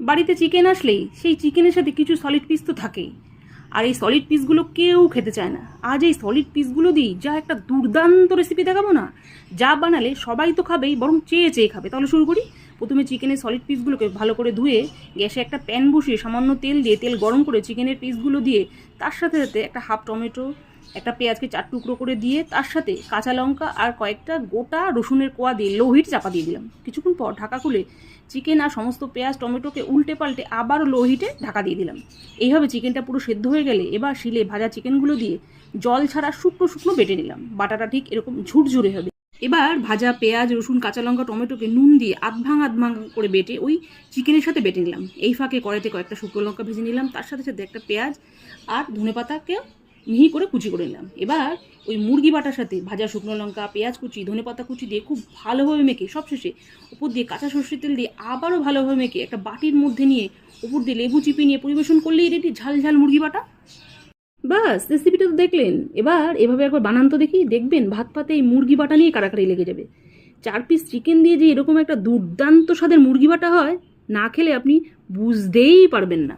বাড়িতে চিকেন আসলেই সেই চিকেনের সাথে কিছু সলিড পিস তো থাকেই, আর এই সলিড পিসগুলো কেউ খেতে চায় না। আজ এই সলিড পিসগুলো দিই যা একটা দুর্দান্ত রেসিপি দেখাবো না, যা বানালে সবাই তো খাবেই, বরং চেয়ে চেয়ে খাবে। তাহলে শুরু করি। প্রথমে চিকেনের সলিড পিসগুলোকে ভালো করে ধুয়ে গ্যাসে একটা প্যান বসিয়ে সামান্য তেল দিয়ে, তেল গরম করে চিকেনের পিসগুলো দিয়ে তার সাথে সাথে একটা হাফ টমেটো, একটা পেঁয়াজকে 4 টুকরো করে দিয়ে তার সাথে কাঁচা লঙ্কা আর কয়েকটা গোটা রসুনের কোয়া দিয়ে লো হিট চাপা দিয়ে দিলাম। কিছুক্ষণ পর ঢাকা খুলে চিকেন আর সমস্ত পেঁয়াজ টমেটোকে উল্টে পাল্টে আবারও লো হিটে ঢাকা দিয়ে দিলাম। এইভাবে চিকেনটা পুরো সেদ্ধ হয়ে গেলে এবার শিলে ভাজা চিকেনগুলো দিয়ে জল ছাড়া শুকনো শুকনো বেটে নিলাম। বাটাটা ঠিক এরকম ঝুরঝুরে হবে। এবার ভাজা পেঁয়াজ রসুন কাঁচা লঙ্কা টমেটোকে নুন দিয়ে আধ ভাঙা করে বেটে ওই চিকেনের সাথে বেটে নিলাম। এই ফাঁকে কড়াইতে কয়েকটা শুকনো লঙ্কা ভেজে নিলাম, তার সাথে সাথে একটা পেঁয়াজ আর ধনেপাতাকে মিহি করে কুচি করে নিলাম। এবার ওই মুরগি বাটার সাথে ভাজা শুকনো লঙ্কা পেঁয়াজ কুচি ধনেপাতা কুচি দিয়ে খুব ভালোভাবে মেখে সবশেষে উপর দিয়ে কাঁচা সর্ষের তেল দিয়ে আবারও ভালোভাবে মেখে একটা বাটির মধ্যে নিয়ে উপর দিয়ে লেবু চিপে নিয়ে পরিবেশন করলেই রেডি ঝাল ঝাল মুরগি বাটা। বাস, রেসিপিটা তো দেখলেন। এবার এভাবে একবার বানান তো দেখি, দেখবেন ভাত পাতে এই মুরগি বাটা নিয়ে কারাকারি লেগে যাবে। 4 পিস চিকেন দিয়ে যে এরকম একটা দুর্দান্ত স্বাদের মুরগি বাটা হয়, না খেলে আপনি বুঝতেই পারবেন না।